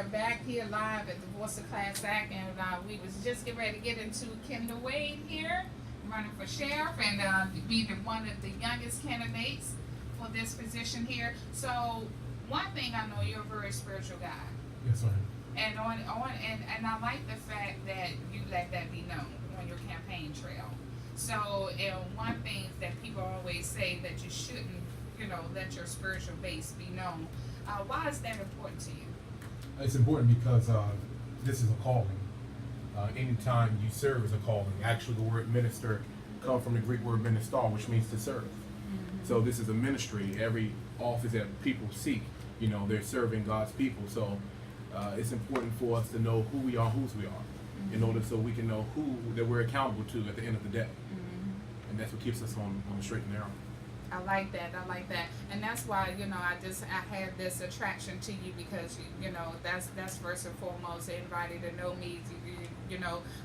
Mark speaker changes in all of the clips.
Speaker 1: are back here live at the Voice of Class Act, and we was just getting ready to get into Kendall Wade here, running for sheriff, and be one of the youngest candidates for this position here. So one thing I know, you're a very spiritual guy.
Speaker 2: Yes, ma'am.
Speaker 1: And and I like the fact that you let that be known on your campaign trail. So, one thing that people always say that you shouldn't, let your spiritual base be known. Why is that important to you?
Speaker 2: It's important because this is a calling. Anytime you serve is a calling. Actually, the word minister comes from the Greek word minister, which means to serve. Mm-hmm. So this is a ministry. Every office that people seek, they're serving God's people. So it's important for us to know who we are, whose we are, mm-hmm. in order so we can know who that we're accountable to at the end of the day. Mm-hmm. And that's what keeps us on the straight and narrow.
Speaker 1: I like that. And that's why, I had this attraction to you because, that's first and foremost. Anybody that know me,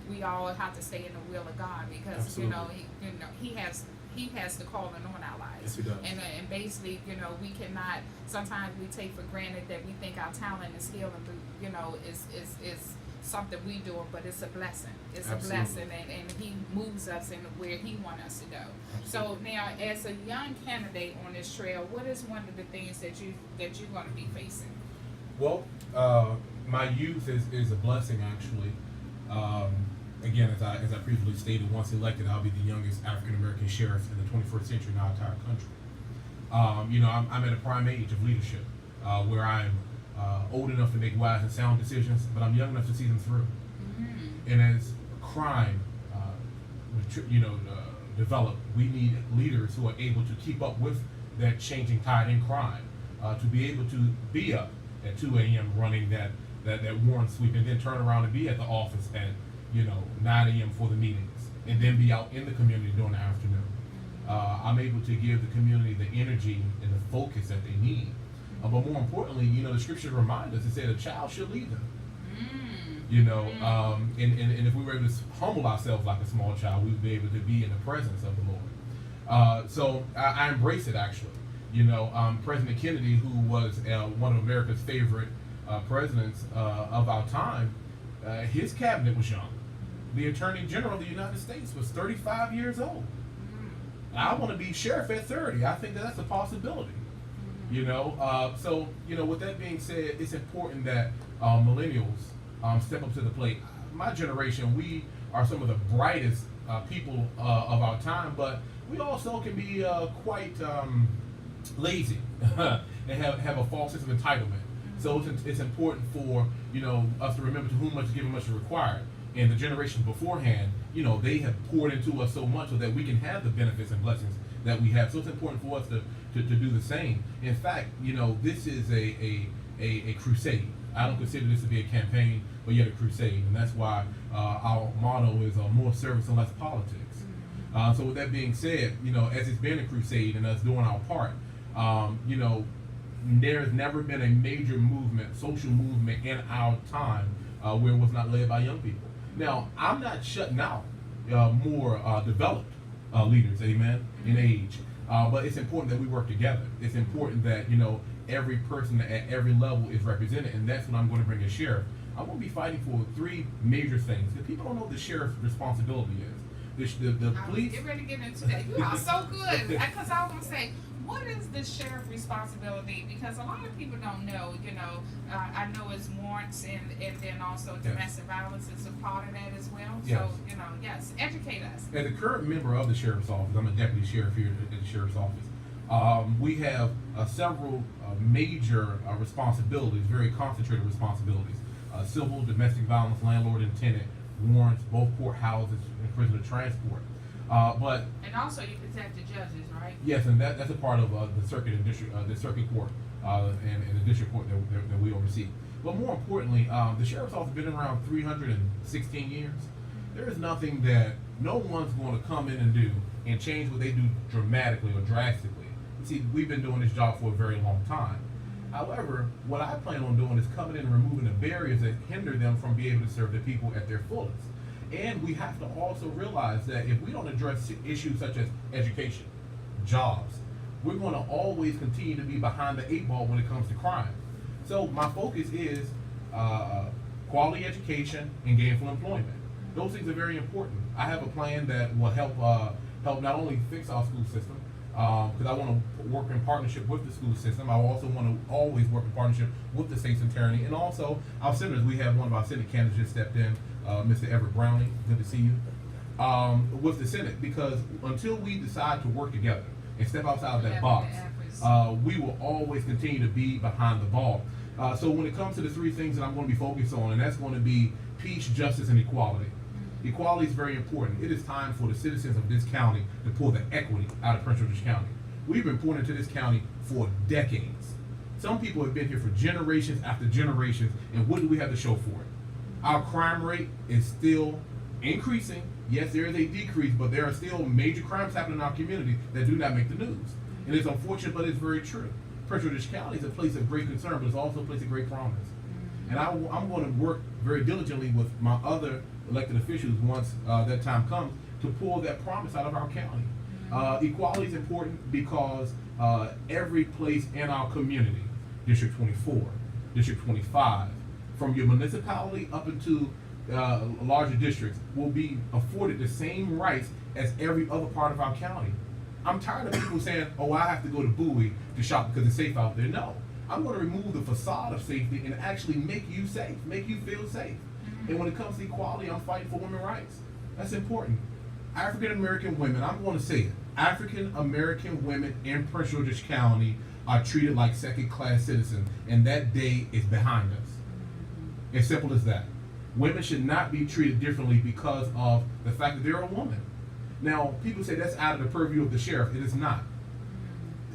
Speaker 1: we all have to stay in the will of God because,
Speaker 2: Absolutely.
Speaker 1: He has the calling on our lives.
Speaker 2: Yes, he does.
Speaker 1: And basically, we cannot, sometimes we take for granted that we think our talent and skill is something we do, but it's a blessing. It's
Speaker 2: Absolutely.
Speaker 1: A blessing, and he moves us in where he wants us to go.
Speaker 2: Absolutely.
Speaker 1: So now, as a young candidate on this trail, what is one of the things that you're going to be facing?
Speaker 2: Well, my youth is a blessing, actually. Again, as I previously stated, once elected, I'll be the youngest African American sheriff in the 21st century in our entire country. I'm at a prime age of leadership, where I'm old enough to make wise and sound decisions, but I'm young enough to see them through. Mm-hmm. And as crime, develop, we need leaders who are able to keep up with that changing tide in crime, to be able to be up at 2 a.m. running that warrant sweep, and then turn around and be at the office at 9 a.m. for the meetings, and then be out in the community during the afternoon. I'm able to give the community the energy and the focus that they need. But more importantly, the scriptures remind us, it said a child should lead them. And if we were able to humble ourselves like a small child, we would be able to be in the presence of the Lord. So I embrace it, actually. President Kennedy, who was one of America's favorite presidents of our time, his cabinet was young. The Attorney General of the United States was 35 years old. I want to be sheriff at 30. I think that's a possibility. So with that being said, it's important that millennials step up to the plate. My generation, we are some of the brightest people of our time, but we also can be quite lazy and have a false sense of entitlement. So it's important for us to remember to whom much is given, much is required. And the generations beforehand, they have poured into us so much so that we can have the benefits and blessings that we have. So it's important for us to do the same. In fact, this is a crusade. I don't consider this to be a campaign, but yet a crusade. And that's why our motto is more service and less politics. So with that being said, as it's been a crusade and us doing our part, there has never been a major movement, social movement in our time where it was not led by young people. Now, I'm not shutting out more developed leaders, amen, in age. But it's important that we work together. It's important that, every person at every level is represented, and that's what I'm going to bring as sheriff. I'm going to be fighting for 3 major things. Because people don't know what the sheriff's responsibility is. The police...
Speaker 1: Get ready to get into that. You are so good. Because I was going to say, what is the sheriff's responsibility? Because a lot of people don't know, I know it's warrants and then also domestic violence is a part of that as well.
Speaker 2: Yes.
Speaker 1: So, educate us.
Speaker 2: As a current member of the sheriff's office, I'm a deputy sheriff here at the sheriff's office. We have several major responsibilities, very concentrated responsibilities. Civil, domestic violence, landlord and tenant, warrants, both courthouses, and prisoner transport.
Speaker 1: And also you protect the judges, right?
Speaker 2: Yes, and that's a part of the circuit and district, the circuit court, and the district court that we oversee. But more importantly, the sheriff's office has been around 316 years. There is nothing that no one's going to come in and do and change what they do dramatically or drastically. See, we've been doing this job for a very long time. However, what I plan on doing is coming in and removing the barriers that hinder them from being able to serve the people at their fullest. And we have to also realize that if we don't address issues such as education, jobs, we're going to always continue to be behind the 8 ball when it comes to crime. So my focus is quality education and gainful employment. Those things are very important. I have a plan that will help not only fix our school system, because I want to work in partnership with the school system. I also want to always work in partnership with the state's attorney, and also our senators. We have one of our Senate candidates just stepped in, Mr. Everett Browning. Good to see you. With the Senate, because until we decide to work together and step outside of that box, we will always continue to be behind the ball. So when it comes to the three things that I'm going to be focused on, and that's going to be peace, justice, and equality. Equality is very important. It is time for the citizens of this county to pull the equity out of Prince George's County. We've been pouring into this county for decades. Some people have been here for generations after generations, and what do we have to show for it? Our crime rate is still increasing. Yes, there is a decrease, but there are still major crimes happening in our community that do not make the news. And it's unfortunate, but it's very true. Prince George's County is a place of great concern, but it's also a place of great promise. And I'm going to work very diligently with my other elected officials once that time comes to pull that promise out of our county. Equality is important because every place in our community, District 24, District 25, from your municipality up into larger districts, will be afforded the same rights as every other part of our county. I'm tired of people saying, oh, I have to go to Bowie to shop because it's safe out there. No. I'm going to remove the facade of safety and actually make you safe, make you feel safe. And when it comes to equality, I'm fighting for women's rights. That's important. African American women, I'm going to say it, African American women in Prince George's County are treated like second-class citizens, and that day is behind us. As simple as that. Women should not be treated differently because of the fact that they're a woman. Now, people say that's out of the purview of the sheriff. It is not.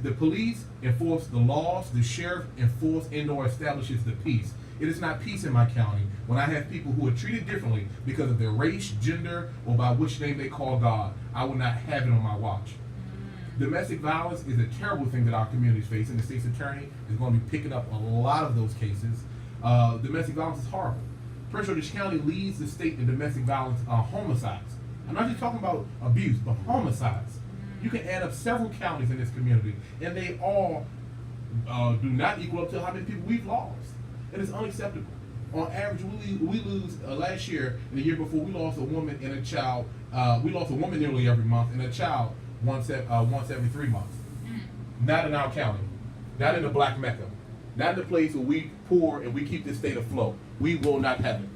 Speaker 2: The police enforce the laws, the sheriff enforce and/or establishes the peace. It is not peace in my county when I have people who are treated differently because of their race, gender, or by which name they call God. I will not have it on my watch. Domestic violence is a terrible thing that our community is facing. The state's attorney is going to be picking up a lot of those cases. Domestic violence is horrible. Prince George's County leads the state in domestic violence homicides. I'm not just talking about abuse, but homicides. You can add up several counties in this community, and they all do not equal up to how many people we've lost. It is unacceptable. On average, we lose last year and the year before, we lost a woman and a child. We lost a woman nearly every month and a child once every 3 months. Not in our county, not in the Black Mecca, not in the place where we pour and we keep this state afloat. We will not have it.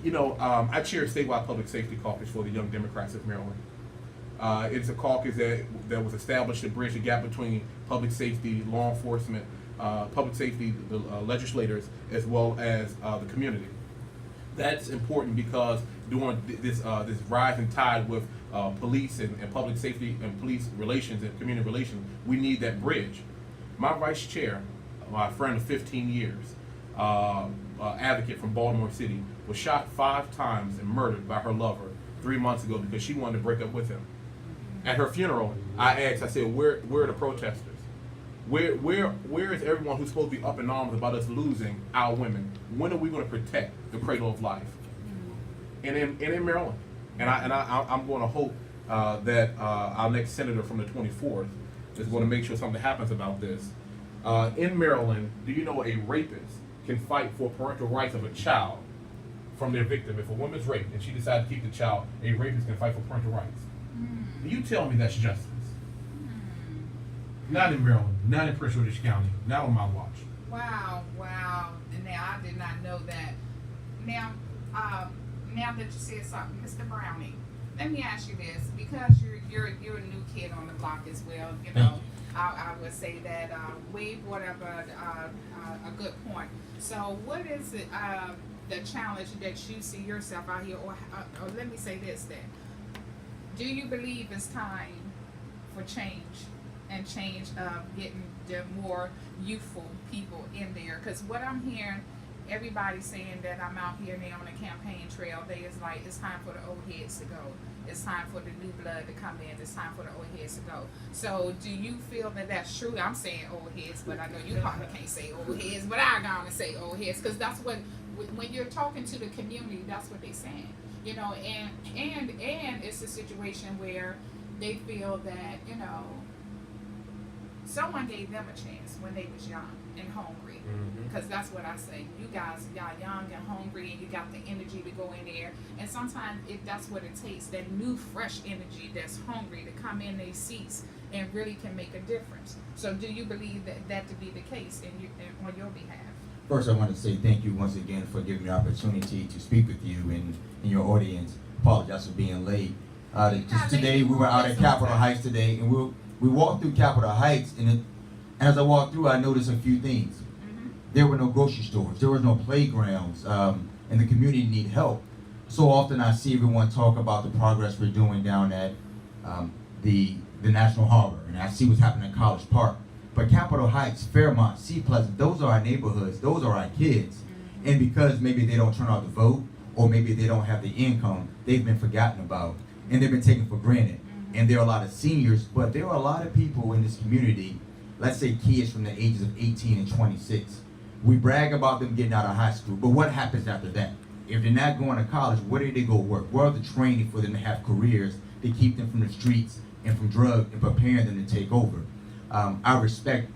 Speaker 2: You know, I chair a statewide public safety caucus for the Young Democrats of Maryland. It's a caucus that was established to bridge the gap between public safety, law enforcement, public safety, the legislators, as well as the community. That's important because during this rising tide with police and public safety and police relations and community relations, we need that bridge. My vice chair, my friend of 15 years, advocate from Baltimore City, was shot 5 times and murdered by her lover 3 months ago because she wanted to break up with him. At her funeral, I asked, I said, where are the protesters? Where is everyone who's supposed to be up in arms about us losing our women? When are we going to protect the cradle of life? And in Maryland, I'm going to hope that our next senator from the 24th is going to make sure something happens about this. In Maryland, do you know a rapist can fight for parental rights of a child from their victim? If a woman's raped and she decides to keep the child, a rapist can fight for parental rights. You tell me that's justice. Not in Maryland, not in Prince George's County, not on my watch.
Speaker 1: Wow. Now I did not know that. Now that you said something, Mr. Browning, let me ask you this, because you're a new kid on the block as well. You know, I would say that Wade brought up a good point. So what is it, the challenge that you see yourself out here, or let me say this then. Do you believe it's time for change and change of getting the more youthful people in there? Because what I'm hearing, everybody saying that I'm out here now on the campaign trail, they is like, it's time for the old heads to go. It's time for the new blood to come in. It's time for the old heads to go. So do you feel that that's true? I'm saying old heads, but I know you probably can't say old heads, but I'm going to say old heads, because that's what, when you're talking to the community, that's what they're saying. You know, and it's a situation where they feel that, you know, someone gave them a chance when they was young. and hungry.
Speaker 2: Mhm.
Speaker 1: Because that's what I say. You guys, y'all young and hungry, and you got the energy to go in there. And sometimes that's what it takes, that new, fresh energy that's hungry to come in these seats and really can make a difference. So do you believe that to be the case on your behalf?
Speaker 3: First, I want to say thank you once again for giving me the opportunity to speak with you and your audience. Apologize for being late. Just today, we were out at Capitol Heights today, and we walked through Capitol Heights, and as I walked through, I noticed a few things. There were no grocery stores, there was no playgrounds, and the community need help. So often I see everyone talk about the progress we're doing down at the National Harbor, and I see what's happening in College Park. But Capitol Heights, Fairmont, Sea Pleasant, those are our neighborhoods, those are our kids. And because maybe they don't turn out to vote, or maybe they don't have the income, they've been forgotten about, and they've been taken for granted. And there are a lot of seniors, but there are a lot of people in this community, let's say kids from the ages of 18 and 26. We brag about them getting out of high school, but what happens after that? If they're not going to college, where do they go work? Where are the training for them to have careers to keep them from the streets and from drugs and preparing them to take over? I respect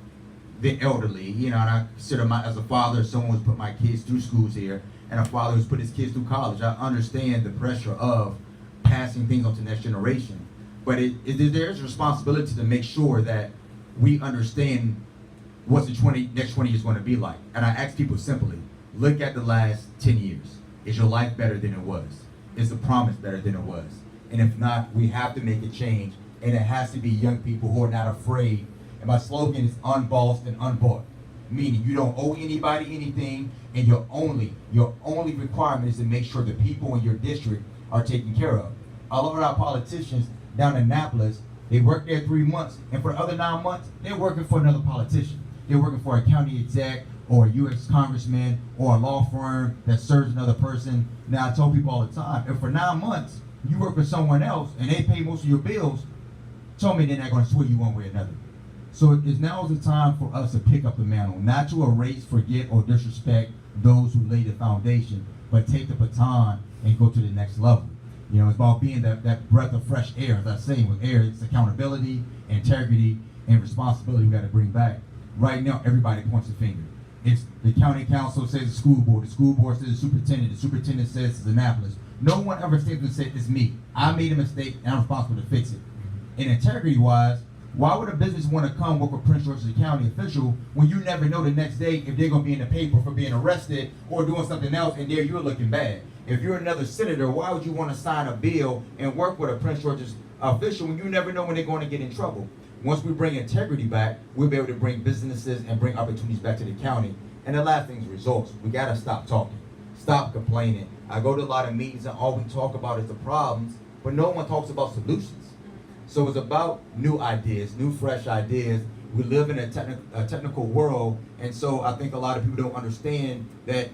Speaker 3: the elderly, and I consider as a father, someone who's put my kids through schools here, and a father who's put his kids through college. I understand the pressure of passing things on to the next generation. But there's a responsibility to make sure that we understand what the next 20 years going to be like. And I ask people simply, look at the last 10 years. Is your life better than it was? Is the promise better than it was? And if not, we have to make a change. And it has to be young people who are not afraid. And my slogan is unbossed and unbought. Meaning you don't owe anybody anything, and your only requirement is to make sure the people in your district are taken care of. A lot of our politicians down in Annapolis, they work there 3 months, and for the other 9 months, they're working for another politician. They're working for a county exec, or a U.S. congressman, or a law firm that serves another person. Now, I tell people all the time, if for 9 months you work for someone else and they pay most of your bills, tell me they're not going to sway you one way or another. So now is the time for us to pick up the mantle, not to erase, forget, or disrespect those who laid the foundation, but take the baton and go to the next level. It's about being that breath of fresh air. As I say, with air, it's accountability, integrity, and responsibility we got to bring back. Right now, everybody points a finger. It's the county council says the school board says the superintendent says it's Annapolis. No one ever stands and says it's me. I made a mistake and I'm responsible to fix it. And integrity-wise, why would a business want to come work with Prince George's County official when you never know the next day if they're going to be in the paper for being arrested or doing something else, and there you're looking bad? If you're another senator, why would you want to sign a bill and work with a Prince George's official when you never know when they're going to get in trouble? Once we bring integrity back, we'll be able to bring businesses and bring opportunities back to the county. And the last thing is results. We got to stop talking. Stop complaining. I go to a lot of meetings and all we talk about is the problems, but no one talks about solutions. So it's about new ideas, new fresh ideas. We live in a technical world, and so I think a lot of people don't understand that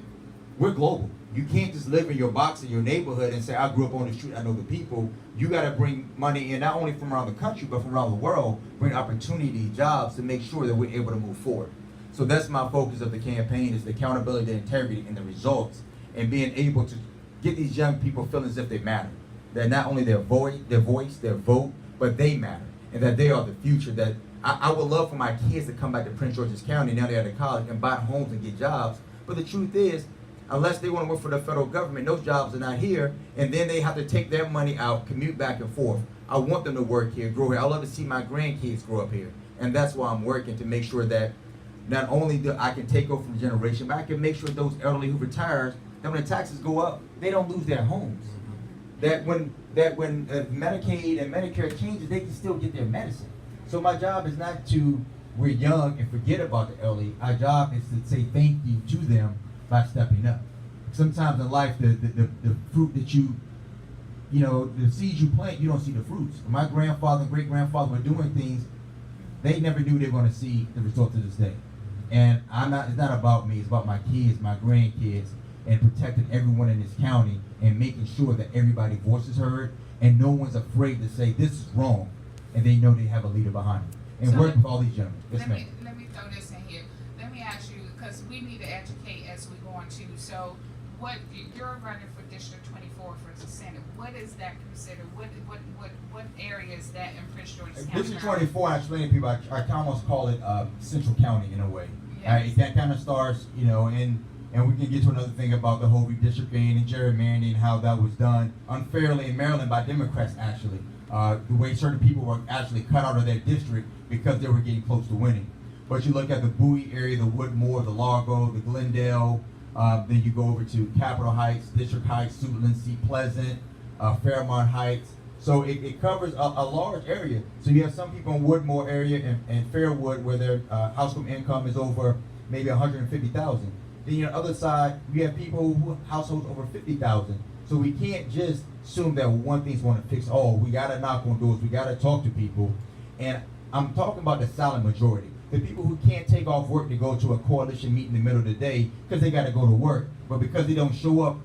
Speaker 3: we're global. You can't just live in your box in your neighborhood and say, I grew up on the street, I know the people. You got to bring money in, not only from around the country, but from around the world, bring opportunity, jobs to make sure that we're able to move forward. So that's my focus of the campaign, is the accountability, the integrity, and the results, and being able to get these young people feeling as if they matter. That not only their voice, their vote, but they matter, and that they are the future. That I would love for my kids to come back to Prince George's County, now they're out of college, and buy homes and get jobs. But the truth is, unless they want to work for the federal government, those jobs are not here, and then they have to take their money out, commute back and forth. I want them to work here, grow here. I love to see my grandkids grow up here, and that's why I'm working to make sure that not only do I can take over from the generation, but I can make sure those elderly who retires, that when the taxes go up, they don't lose their homes. That when Medicaid and Medicare changes, they can still get their medicine. So my job is not to, we're young and forget about the elderly. Our job is to say thank you to them by stepping up. Sometimes in life, the fruit that the seeds you plant, you don't see the fruits. My grandfather and great-grandfather were doing things they never knew they were going to see the result to this day. And it's not about me, it's about my kids, my grandkids, and protecting everyone in this county and making sure that everybody's voice is heard and no one's afraid to say this is wrong, and they know they have a leader behind them. And
Speaker 1: So
Speaker 3: work with all these gentlemen. Yes, ma'am.
Speaker 1: let me throw this in here. Let me ask you, because we need to educate as we go on too. So what you're running for District 24 for the Senate, what is that considered? What area is that in Prince George's County?
Speaker 3: District 24, I explain to people, I almost call it Central County in a way.
Speaker 1: Yes.
Speaker 3: That kind of starts, you know, and we can get to another thing about the whole redistricting and gerrymandering and how that was done unfairly in Maryland by Democrats, actually. The way certain people were actually cut out of their district because they were getting close to winning. But you look at the Bowie area, the Woodmore, the Largo, the Glendale, then you go over to Capitol Heights, District Heights, Suitland, Seat Pleasant, Fairmont Heights. So it covers a large area. So you have some people in Woodmore area and Fairwood where their household income is over maybe 150,000. Then on the other side, you have people who households over 50,000. So we can't just assume that one thing's going to fix all. We got to knock on doors. We got to talk to people. And I'm talking about the silent majority. The people who can't take off work to go to a coalition meeting in the middle of the day because they got to go to work. But because they don't show up,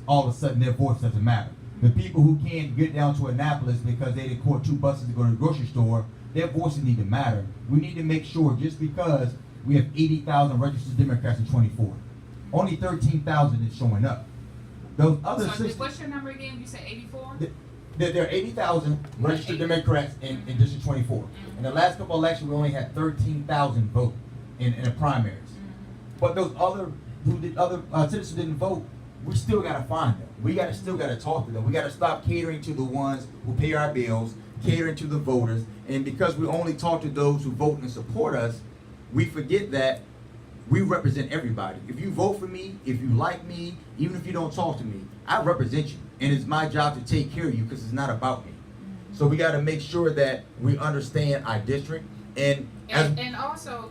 Speaker 3: all of a sudden their voice doesn't matter. The people who can't get down to Annapolis because they didn't caught 2 buses to go to the grocery store, their voices need to matter. We need to make sure just because we have 80,000 registered Democrats in 24, only 13,000 is showing up. Those other
Speaker 1: So
Speaker 3: 60,
Speaker 1: what's your number again? You said 84?
Speaker 3: there are 80,000 registered Democrats in District 24. In the last couple elections, we only had 13,000 vote in the primaries. But those other citizens who didn't vote, we still got to find them. We still got to talk to them. We got to stop catering to the ones who pay our bills, catering to the voters. And because we only talk to those who vote and support us, we forget that we represent everybody. If you vote for me, if you like me, even if you don't talk to me, I represent you. And it's my job to take care of you because it's not about me. So we got to make sure that we understand our district. And
Speaker 1: also,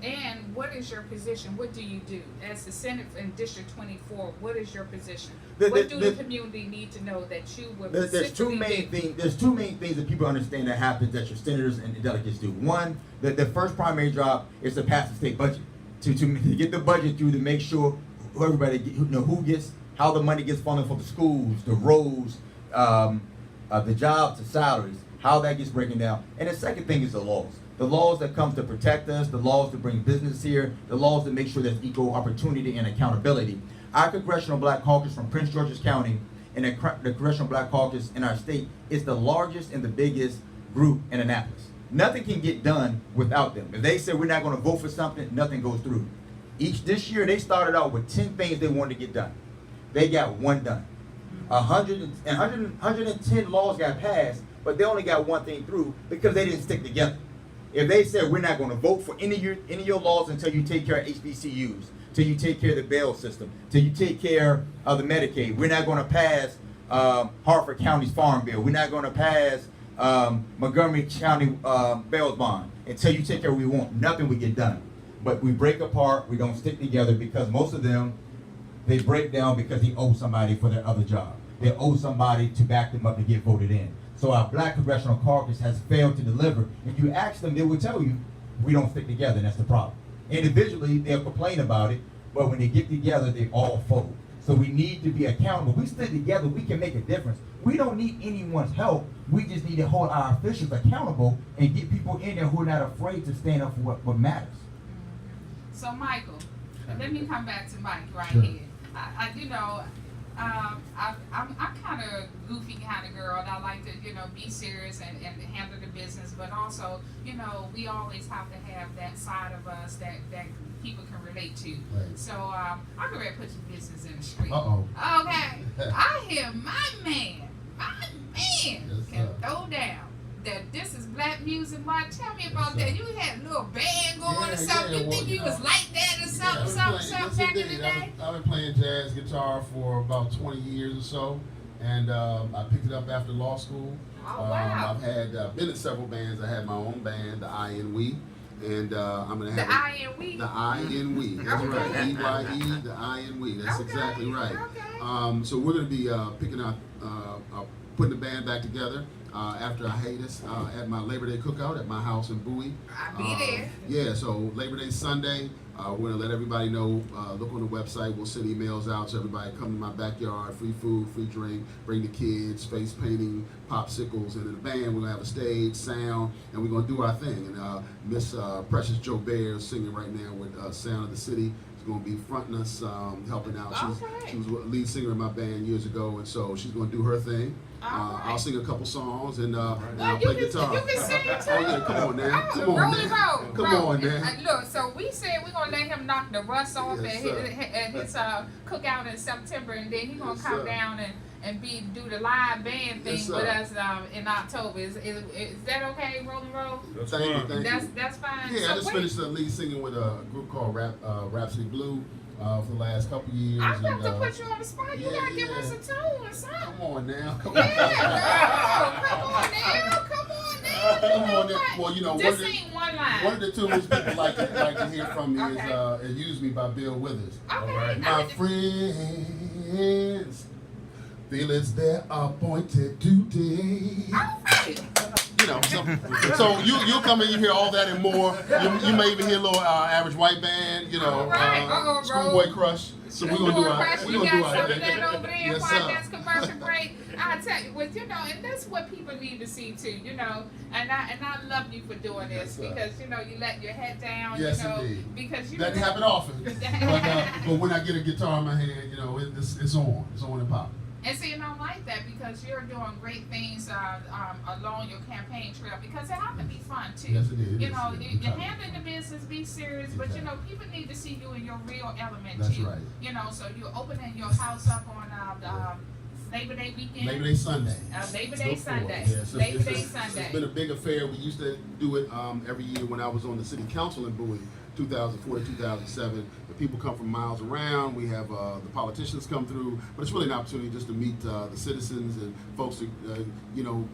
Speaker 1: and what is your position? What do you do? As the Senate in District 24, what is your position? What do the community need to know that you would
Speaker 3: there's two main things that people understand that happens that your senators and delegates do. One, the first primary job is to pass the state budget. To get the budget through to make sure everybody, who gets, how the money gets funded for the schools, the roads, the jobs, the salaries, how that gets broken down. And the second thing is the laws. The laws that come to protect us, the laws to bring business here, the laws to make sure there's equal opportunity and accountability. Our Congressional Black Caucus from Prince George's County and the Congressional Black Caucus in our state is the largest and the biggest group in Annapolis. Nothing can get done without them. If they say we're not going to vote for something, nothing goes through. This year, they started out with 10 things they wanted to get done. They got one done. 110 laws got passed, but they only got one thing through because they didn't stick together. If they said we're not going to vote for any of your laws until you take care of HBCUs, till you take care of the bail system, till you take care of the Medicaid, we're not going to pass Hartford County's farm bill, we're not going to pass Montgomery County bail bond until you take care of what we want, nothing will get done. But we break apart, we don't stick together because most of them, they break down because they owe somebody for their other job. They owe somebody to back them up to get voted in. So our Black Congressional Caucus has failed to deliver. If you ask them, they will tell you, we don't stick together, and that's the problem. Individually, they'll complain about it, but when they get together, they all fold. So we need to be accountable. We stick together, we can make a difference. We don't need anyone's help. We just need to hold our officials accountable and get people in there who are not afraid to stand up for what matters.
Speaker 1: So Michael, let me come back to Mike right
Speaker 3: Sure.
Speaker 1: here. I'm kind of goofy kind of girl. I like to, be serious and handle the business, but also, we always have to have that side of us that people can relate to.
Speaker 4: Right.
Speaker 1: So I'm going to put your business in the street.
Speaker 4: Uh-oh.
Speaker 1: Okay. I hear my man
Speaker 4: Yes,
Speaker 1: can
Speaker 4: sir.
Speaker 1: throw down. That this is black music, Mark. Tell me about that. You had a little band going or something.
Speaker 4: Yeah,
Speaker 1: You think you was like that or something back in the day?
Speaker 4: I've been playing jazz guitar for about 20 years or so, and I picked it up after law school.
Speaker 1: Oh, wow.
Speaker 4: I've had been in several bands. I had my own band, the I and We, and I'm gonna have
Speaker 1: The I and We.
Speaker 4: The I and We. That's
Speaker 1: Okay.
Speaker 4: right. EYE, the I and We. That's
Speaker 1: Okay,
Speaker 4: exactly right.
Speaker 1: okay.
Speaker 4: So we're gonna be picking up, putting the band back together. After a hiatus at my Labor Day cookout at my house in Bowie.
Speaker 1: I'll be there.
Speaker 4: Yeah, so Labor Day Sunday, we're gonna let everybody know. Look on the website. We'll send emails out so everybody come to my backyard. Free food, free drink. Bring the kids, face painting, popsicles, and in the band we're gonna have a stage, sound, and we're gonna do our thing. And Miss Precious Joe Bear is singing right now with Sound of the City. going to be fronting us, helping out.
Speaker 1: Okay.
Speaker 4: She was a lead singer in my band years ago, and so she's going to do her thing.
Speaker 1: All right.
Speaker 4: I'll sing a couple songs and I'll
Speaker 1: Well,
Speaker 4: play guitar.
Speaker 1: You can sing too.
Speaker 4: Oh yeah, come on now.
Speaker 1: Oh,
Speaker 4: Come on
Speaker 1: roll
Speaker 4: now.
Speaker 1: it roll.
Speaker 4: Come
Speaker 1: roll.
Speaker 4: on now.
Speaker 1: Look, so we said we're gonna let him knock the rust off
Speaker 4: Yes,
Speaker 1: at his cookout in September, and then he's gonna
Speaker 4: Yes,
Speaker 1: come
Speaker 4: sir.
Speaker 1: down and do the live band thing
Speaker 4: Yes,
Speaker 1: with
Speaker 4: sir.
Speaker 1: us in October. Is that okay, Roll and Roll?
Speaker 4: Thank you.
Speaker 1: That's fine.
Speaker 4: Yeah,
Speaker 1: so
Speaker 4: I just finished lead singing with a group called Rhapsody Blue for the last couple years.
Speaker 1: I'm about
Speaker 4: and,
Speaker 1: to put you on the spot. You
Speaker 4: yeah,
Speaker 1: gotta give us
Speaker 4: yeah.
Speaker 1: a tune or something.
Speaker 4: Come on now. Come on.
Speaker 1: Yeah, come on now. Come on now.
Speaker 4: Come on now.
Speaker 1: What?
Speaker 4: Well, you know,
Speaker 1: Just sing one line.
Speaker 4: one of the tunes people like to hear from me
Speaker 1: Okay.
Speaker 4: is "Use Me" by Bill Withers.
Speaker 1: Okay.
Speaker 4: My friends feel it's their appointed duty. You know, so you'll come in, you hear all that and more. You may even hear a little Average White Band, you know,
Speaker 1: All right.
Speaker 4: Schoolboy Crush. So we're gonna do our
Speaker 1: You got some of
Speaker 4: thing.
Speaker 1: that over there
Speaker 4: Yes,
Speaker 1: while
Speaker 4: sir.
Speaker 1: that's commercial break. I tell you, well, you know, and that's what people need to see too, you know. And I love you for doing this
Speaker 4: Yes, sir.
Speaker 1: because you know you let your head down,
Speaker 4: Yes,
Speaker 1: you know,
Speaker 4: indeed.
Speaker 1: because you
Speaker 4: Doesn't happen often, but when I get a guitar in my hand, you know, it's on and popping.
Speaker 1: And see, and I like that because you're doing great things along your campaign trail because it have to be fun too.
Speaker 4: Yes, it is.
Speaker 1: You know,
Speaker 4: Yes,
Speaker 1: you're handling the business, be serious, but you know, people need to see you in your real element
Speaker 4: That's
Speaker 1: too.
Speaker 4: right.
Speaker 1: You know, so you're opening your house up on Labor Day weekend.
Speaker 4: Labor Day Sunday.
Speaker 1: Labor Day Sunday.
Speaker 4: Yes,
Speaker 1: Labor Day
Speaker 4: It's
Speaker 1: Sunday.
Speaker 4: been a big affair. We used to do it every year when I was on the city council in Bowie, 2004 to 2007. The people come from miles around. We have the politicians come through, but it's really an opportunity just to meet the citizens and folks to, you know,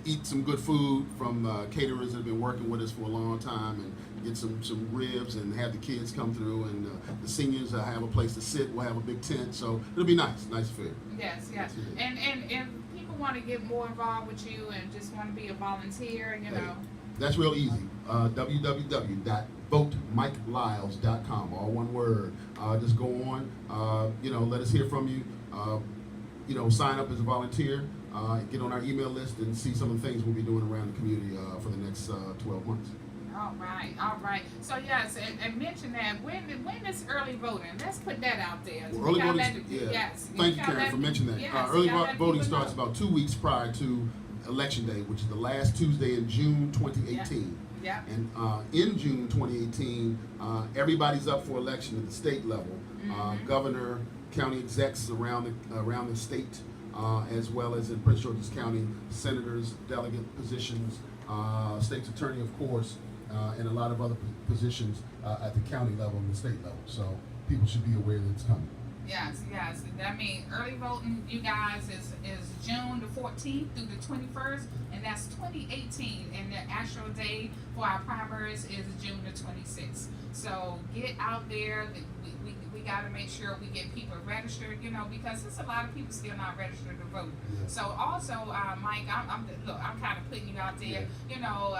Speaker 4: eat some good food from caterers that have been working with us for a long time and get some ribs and have the kids come through and the seniors have a place to sit. We'll have a big tent, so it'll be nice affair.
Speaker 1: Yes, yes.
Speaker 4: Yes, it is.
Speaker 1: And if people want to get more involved with you and just want to be a volunteer, you know.
Speaker 4: That's real easy. www.votemikelyles.com. All one word. Just go on. You know, let us hear from you. You know, sign up as a volunteer. Get on our email list and see some of the things we'll be doing around the community for the next 12 months.
Speaker 1: All right. So yes, and mention that when is early voting? Let's put that out there.
Speaker 4: Well, early voting,
Speaker 1: Yes.
Speaker 4: Thank you, Karen, for mentioning that.
Speaker 1: Yes,
Speaker 4: Early
Speaker 1: you gotta let
Speaker 4: voting
Speaker 1: people
Speaker 4: starts
Speaker 1: know.
Speaker 4: about 2 weeks prior to Election Day, which is the last Tuesday in June 2018.
Speaker 1: Yeah.
Speaker 4: And in June 2018, everybody's up for election at the state level. Governor, county execs around the state, as well as in Prince George's County, senators, delegate positions, state's attorney, of course, and a lot of other positions at the county level and the state level. So people should be aware that it's coming.
Speaker 1: Yes. I mean, early voting, you guys, is June the 14th through the 21st, and that's 2018. And the actual day for our primaries is June the 26th. So get out there. We got to make sure we get people registered, you know, because there's a lot of people still not registered to vote.
Speaker 4: Yeah.
Speaker 1: So also, Mike, I'm kind of putting you out there.
Speaker 4: Yeah.
Speaker 1: You know,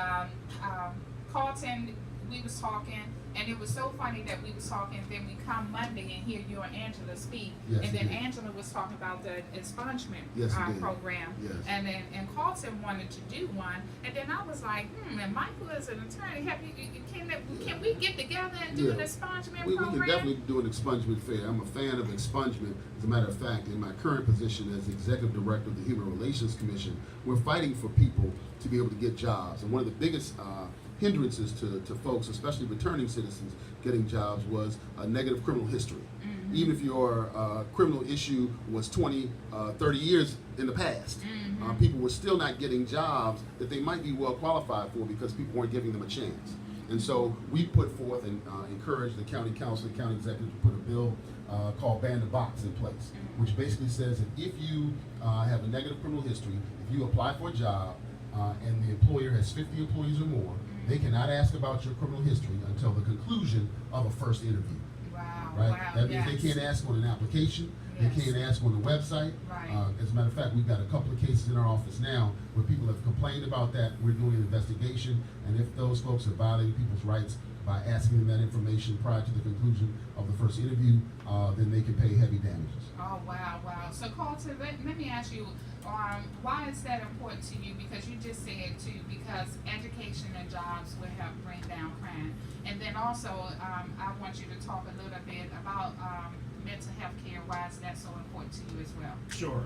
Speaker 1: Carlton, we was talking. And it was so funny that we was talking, then we come Monday and hear you and Angela speak.
Speaker 4: Yes,
Speaker 1: and then
Speaker 4: indeed.
Speaker 1: Angela was talking about the expungement
Speaker 4: Yes, indeed.
Speaker 1: program.
Speaker 4: Yes.
Speaker 1: And Carlton wanted to do one. And then I was like, and Michael is an attorney. Can we get together and do an expungement
Speaker 4: We
Speaker 1: program?
Speaker 4: can definitely do an expungement fair. I'm a fan of expungement. As a matter of fact, in my current position as executive director of the Human Relations Commission, we're fighting for people to be able to get jobs. And one of the biggest hindrances to folks, especially returning citizens, getting jobs was a negative criminal history.
Speaker 1: Mm-hmm.
Speaker 4: Even if your criminal issue was 20, 30 years in the past, people were still not getting jobs that they might be well qualified for because people weren't giving them a chance. And so we put forth and encouraged the county council, the county executive to put a bill called Ban the Box in place, which basically says that if you have a negative criminal history, if you apply for a job and the employer has 50 employees or more, they cannot ask about your criminal history until the conclusion of a first interview.
Speaker 1: Wow.
Speaker 4: Right?
Speaker 1: Wow.
Speaker 4: That means
Speaker 1: yes.
Speaker 4: they can't ask on an application.
Speaker 1: Yes.
Speaker 4: They can't ask on the website.
Speaker 1: Right.
Speaker 4: As a matter of fact, we've got a couple of cases in our office now where people have complained about that. We're doing an investigation, and if those folks are violating people's rights by asking them that information prior to the conclusion of the first interview, then they can pay heavy damages.
Speaker 1: Oh, wow. So Carlton, let me ask you, why is that important to you? Because you just said too, because education and jobs will help bring down crime. And then also, I want you to talk a little bit about mental health care. Why is that so important to you as well?
Speaker 5: Sure.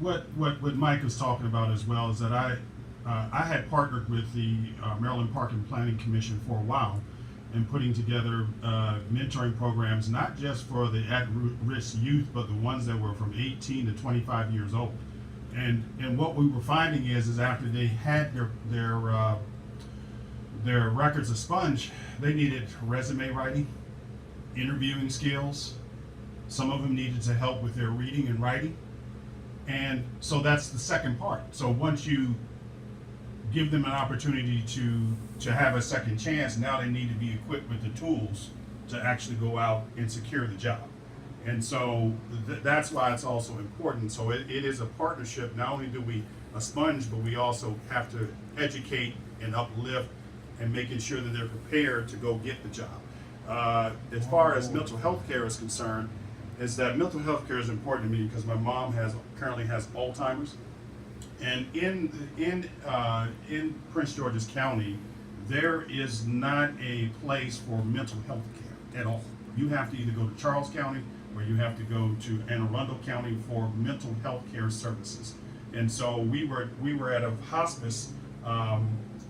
Speaker 5: What Mike was talking about as well is that I had partnered with the Maryland Park and Planning Commission for a while in putting together mentoring programs, not just for the at-risk youth, but the ones that were from 18 to 25 years old. And what we were finding is after they had their records expunged, they needed resume writing, interviewing skills. Some of them needed to help with their reading and writing. And so that's the second part. So once you give them an opportunity to have a second chance, now they need to be equipped with the tools to actually go out and secure the job. And so that's why it's also important. So it is a partnership. Not only do we expunge, but we also have to educate and uplift and making sure that they're prepared to go get the job. As far as mental health care is concerned, is that mental health care is important to me because my mom currently has Alzheimer's. And in Prince George's County, there is not a place for mental health care at all. You have to either go to Charles County or you have to go to Anne Arundel County for mental health care services. And so we were at a hospice,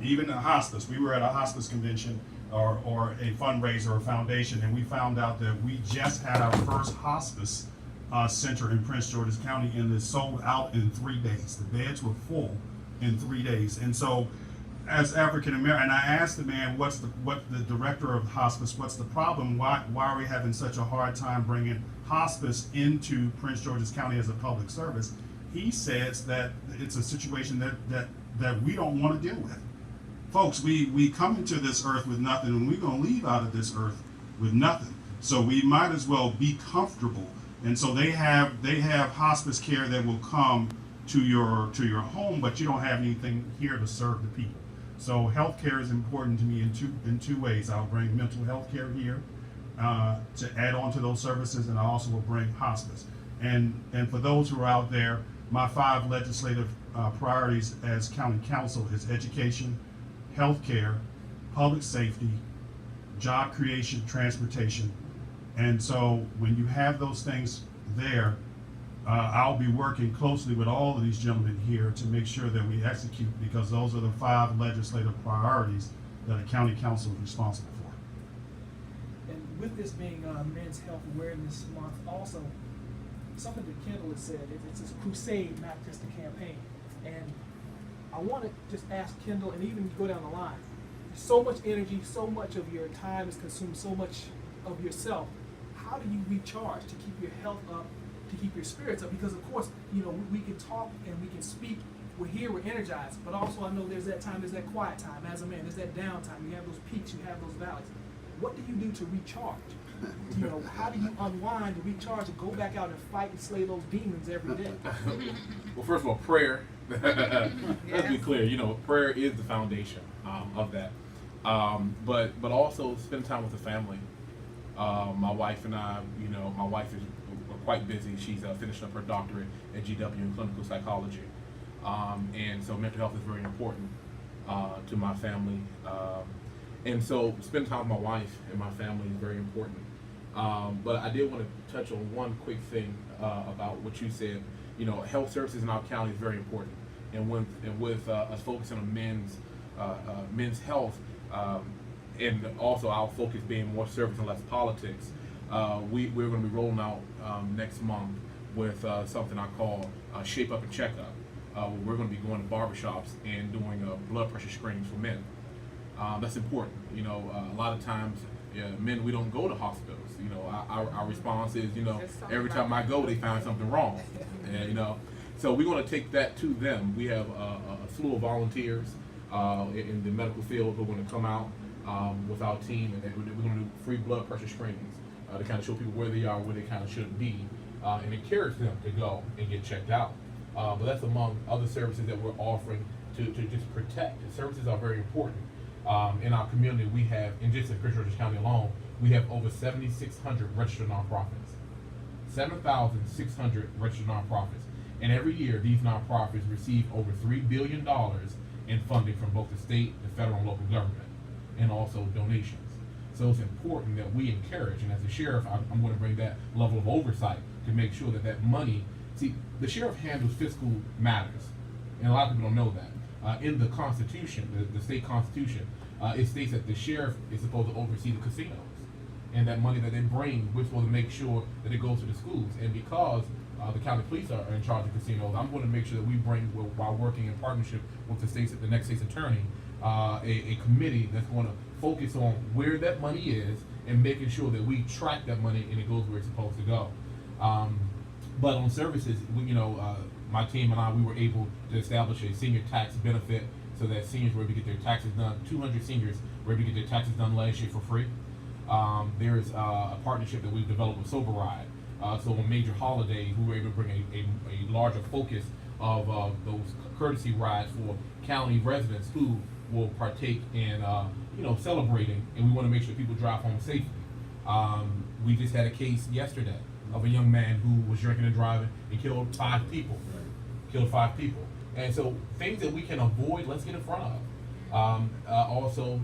Speaker 5: even a hospice. We were at a hospice convention or a fundraiser or foundation, and we found out that we just had our first hospice center in Prince George's County, and it sold out in 3 days. The beds were full in 3 days. And so as African American, and I asked the man, what the director of hospice, what's the problem? Why are we having such a hard time bringing hospice into Prince George's County as a public service? He says that it's a situation that we don't want to deal with. Folks, we come into this earth with nothing, and we're going to leave out of this earth with nothing. So we might as well be comfortable. And so they have hospice care that will come to your home, but you don't have anything here to serve the people. So healthcare is important to me in two ways. I'll bring mental health care here to add on to those services, and I also will bring hospice. And for those who are out there, my 5 legislative priorities as county council is education, healthcare, public safety, job creation, transportation. And so when you have those things there, I'll be working closely with all of these gentlemen here to make sure that we execute, because those are the 5 legislative priorities that a county council is responsible for.
Speaker 6: And with this being Men's Health Awareness Month, also something that Kendall has said, it's a crusade, not just a campaign. And I want to just ask Kendall, and even go down the line, so much energy, so much of your time is consumed, so much of yourself. How do you recharge to keep your health up, to keep your spirits up? Because of course, we can talk and we can speak, we're here, we're energized, but also I know there's that time, there's that quiet time as a man, there's that downtime, you have those peaks, you have those valleys. What do you do to recharge? How do you unwind and recharge and go back out and fight and slay those demons every day?
Speaker 2: Well, first of all, prayer. Let's be clear. Prayer is the foundation of that. But also spend time with the family. My wife and I, my wife is quite busy. She's finishing up her doctorate at GW in clinical psychology, and so mental health is very important to my family. And so spend time with my wife and my family is very important. But I did want to touch on one quick thing about what you said. Health services in our county is very important, and with us focusing on men's health, and also our focus being more service and less politics, we're going to be rolling out next month with something I call Shape Up and Check Up. Where we're going to be going to barbershops and doing blood pressure screenings for men. That's important. A lot of times, men, we don't go to hospitals. Our response is, every time I go, they find something wrong. And, so we're going to take that to them. We have a slew of volunteers in the medical field who are going to come out with our team, and we're going to do free blood pressure screenings to kind of show people where they are, where they kind of should be, and encourage them to go and get checked out. But that's among other services that we're offering to just protect. The services are very important. In our community, we have, in just in Prince George's County alone, we have over 7,600 registered nonprofits. 7,600 registered nonprofits. And every year, these nonprofits receive over $3 billion in funding from both the state, the federal, and local government, and also donations. So it's important that we encourage, and as a sheriff, I'm going to bring that level of oversight to make sure that that money, see, the sheriff handles fiscal matters, and a lot of people don't know that. In the Constitution, the state Constitution, it states that the sheriff is supposed to oversee the casinos. And that money that they bring, we're supposed to make sure that it goes to the schools. And because the county police are in charge of casinos, I'm going to make sure that we bring, while working in partnership with the next state's attorney, a committee that's going to focus on where that money is and making sure that we track that money and it goes where it's supposed to go. But on services, my team and I, we were able to establish a senior tax benefit so that seniors were able to get their taxes done. 200 seniors were able to get their taxes done last year for free. There's a partnership that we've developed with Sober Ride. So on major holidays, we were able to bring a larger focus of those courtesy rides for county residents who will partake in celebrating, and we want to make sure people drive home safely. We just had a case yesterday of a young man who was drinking and driving and killed 5 people. And so things that we can avoid, let's get in front of. Also,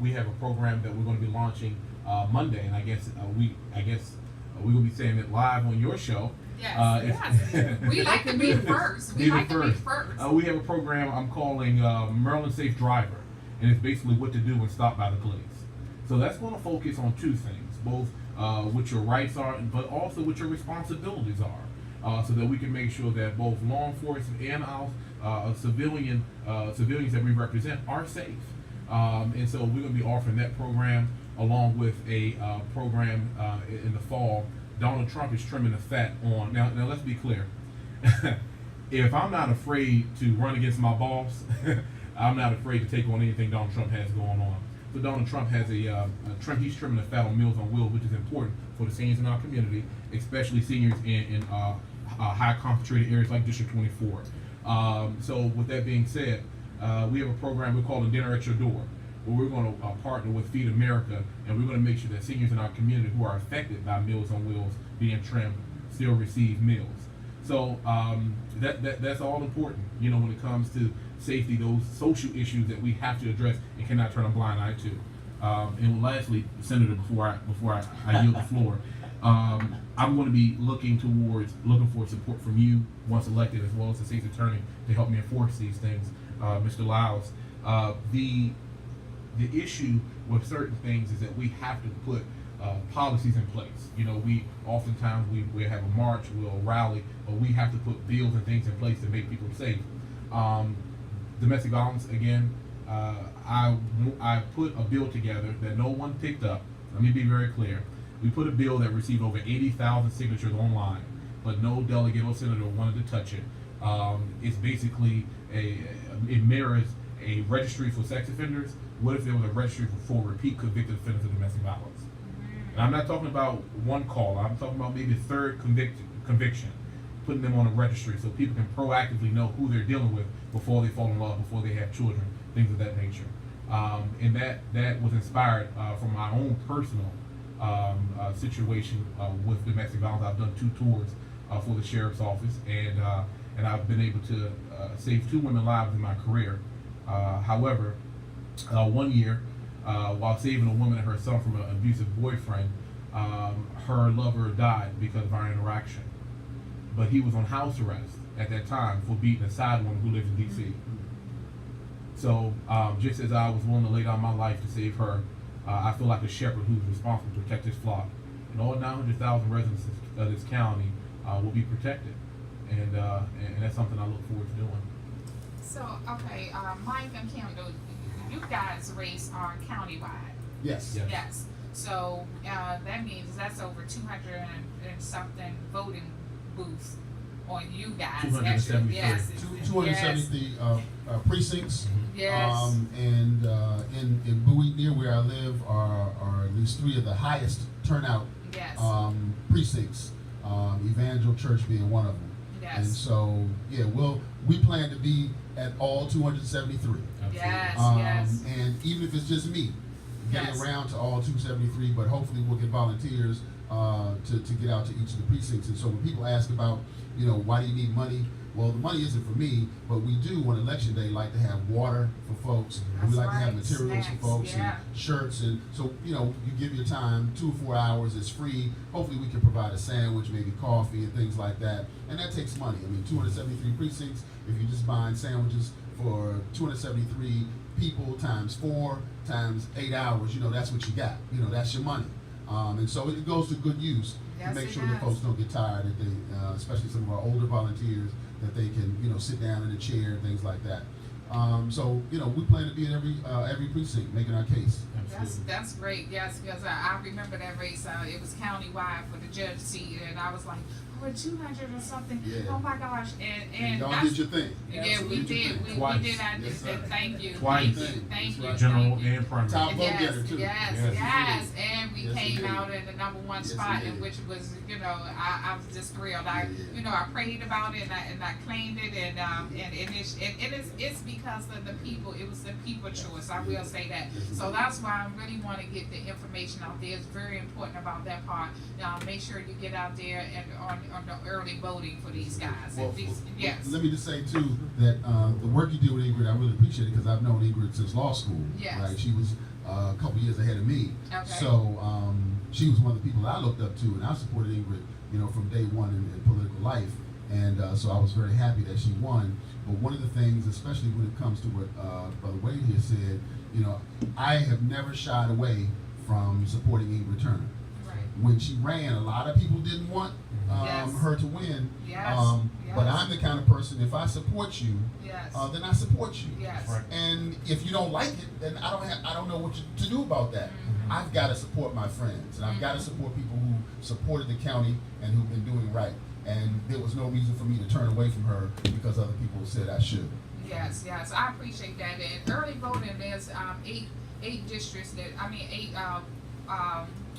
Speaker 2: we have a program that we're going to be launching Monday, and I guess we will be saying it live on your show.
Speaker 1: Yes, we like to be first. We have a
Speaker 2: program I'm calling Maryland Safe Driver, and it's basically what to do when stopped by the police. So that's going to focus on 2 things, both what your rights are, but also what your responsibilities are, so that we can make sure that both law enforcement and our civilians that we represent are safe. And so we're going to be offering that program along with a program in the fall. Donald Trump is trimming the fat on. Now let's be clear. If I'm not afraid to run against my boss, I'm not afraid to take on anything Donald Trump has going on. So Donald Trump has he's trimming the fat on Meals on Wheels, which is important for the seniors in our community, especially seniors in high concentrated areas like District 24. So with that being said, we have a program we're calling Dinner at Your Door, where we're going to partner with Feed America, and we're going to make sure that seniors in our community who are affected by Meals on Wheels being trimmed still receive meals. So that's all important, when it comes to safety, those social issues that we have to address and cannot turn a blind eye to. And lastly, Senator, before I yield the floor, I'm going to be looking for support from you once elected, as well as the state's attorney, to help me enforce these things, Mr. Lyles. The issue with certain things is that we have to put policies in place. We oftentimes we have a march, we'll rally, but we have to put bills and things in place to make people safe. Domestic violence, again, I put a bill together that no one picked up. Let me be very clear. We put a bill that received over 80,000 signatures online, but no delegate or senator wanted to touch it. It's basically it mirrors a registry for sex offenders. What if there was a registry for repeat convicted offenders of domestic violence? And I'm not talking about one call. I'm talking about maybe a third conviction, putting them on a registry so people can proactively know who they're dealing with before they fall in love, before they have children, things of that nature. And that was inspired from my own personal situation with domestic violence. I've done 2 tours for the sheriff's office, and I've been able to save 2 women's lives in my career. However, 1 year, while saving a woman and her son from an abusive boyfriend, her lover died because of our interaction. But he was on house arrest at that time for beating a side woman who lives in D.C. So just as I was willing to lay down my life to save her, I feel like a shepherd who's responsible to protect his flock. And all 900,000 residents of this county will be protected. And that's something I look forward to doing.
Speaker 1: So, okay, Mike and Kendall, you guys' race are countywide.
Speaker 4: Yes.
Speaker 1: Yes. So that means that's over 200 and something voting booths on you guys.
Speaker 2: 273.
Speaker 1: Yes.
Speaker 4: 270 precincts.
Speaker 1: Yes.
Speaker 4: And in Bowie, near where I live, are at least 3 of the highest turnout
Speaker 1: Yes.
Speaker 4: Precincts. Evangel Church being one of them.
Speaker 1: Yes.
Speaker 4: And so, yeah, we plan to be at all 273.
Speaker 1: Yes, yes.
Speaker 4: And even if it's just me getting
Speaker 1: Yes.
Speaker 4: around to all 273, but hopefully we'll get volunteers to get out to each of the precincts. And so when people ask about, why do you need money? Well, the money isn't for me, but we do on election day like to have water for folks. And we
Speaker 1: That's
Speaker 4: like to have
Speaker 1: right.
Speaker 4: materials
Speaker 1: Snacks,
Speaker 4: for folks
Speaker 1: yeah.
Speaker 4: and shirts. And so, you give your time, 2 or 4 hours, it's free. Hopefully we can provide a sandwich, maybe coffee and things like that. And that takes money. I mean, 273 precincts, if you're just buying sandwiches for 273 people times 4 times 8 hours, that's what you got. That's your money. And so it goes to good use
Speaker 1: Yes,
Speaker 4: to make
Speaker 1: it
Speaker 4: sure that
Speaker 1: does.
Speaker 4: folks don't get tired, that they, especially some of our older volunteers, that they can, sit down in a chair and things like that. So, we plan to be in every precinct making our case.
Speaker 1: That's great. Yes, because I remember that race. It was countywide for the judge seat, and I was like, oh, 200 or something.
Speaker 4: Yeah.
Speaker 1: Oh my gosh! And
Speaker 4: Y'all
Speaker 1: that's,
Speaker 4: did your thing.
Speaker 1: yeah, we
Speaker 4: Did your
Speaker 1: did.
Speaker 4: thing.
Speaker 1: We
Speaker 2: Twice.
Speaker 1: did. I
Speaker 4: Yes, sir.
Speaker 1: thank you.
Speaker 2: Twice.
Speaker 1: Thank you.
Speaker 2: General
Speaker 1: Thank you.
Speaker 2: and primary.
Speaker 4: Top vote
Speaker 1: Yes,
Speaker 4: getter, too.
Speaker 1: yes,
Speaker 2: Yes,
Speaker 1: yes,
Speaker 4: you did.
Speaker 1: and we
Speaker 4: Yes, you
Speaker 1: came
Speaker 4: did.
Speaker 1: out in the #1
Speaker 4: Yes, you
Speaker 1: spot,
Speaker 4: did.
Speaker 1: and which was, I was just thrilled. I prayed about it, and I claimed it, and it's because of the people. It was the people choice. I will say that. So that's why I really want to get the information out there. It's very important about that part. Make sure you get out there and on the early voting for these guys.
Speaker 4: Well,
Speaker 1: Yes.
Speaker 4: Let me just say too that the work you do with Ingrid, I really appreciate it because I've known Ingrid since law school.
Speaker 1: Yes.
Speaker 4: Right, she was a couple years ahead of me.
Speaker 1: Okay.
Speaker 4: So she was one of the people I looked up to, and I supported Ingrid, from day one in political life. And so I was very happy that she won. But one of the things, especially when it comes to what Brother Wade here said, I have never shied away from supporting Ingrid Turner.
Speaker 1: Right.
Speaker 4: When she ran, a lot of people didn't want
Speaker 1: Yes.
Speaker 4: her to win.
Speaker 1: Yes.
Speaker 4: But
Speaker 1: Yes.
Speaker 4: I'm the kind of person, if I support you,
Speaker 1: Yes.
Speaker 4: then I support you.
Speaker 1: Yes.
Speaker 2: Right.
Speaker 4: And if you don't like it, then I don't know what to do about that.
Speaker 1: Mm-hmm.
Speaker 4: I've got to support my friends, and I've got to support people who supported the county and who've been doing right. And there was no reason for me to turn away from her because other people said I should.
Speaker 1: Yes, yes, I appreciate that. And early voting, there's eight districts eight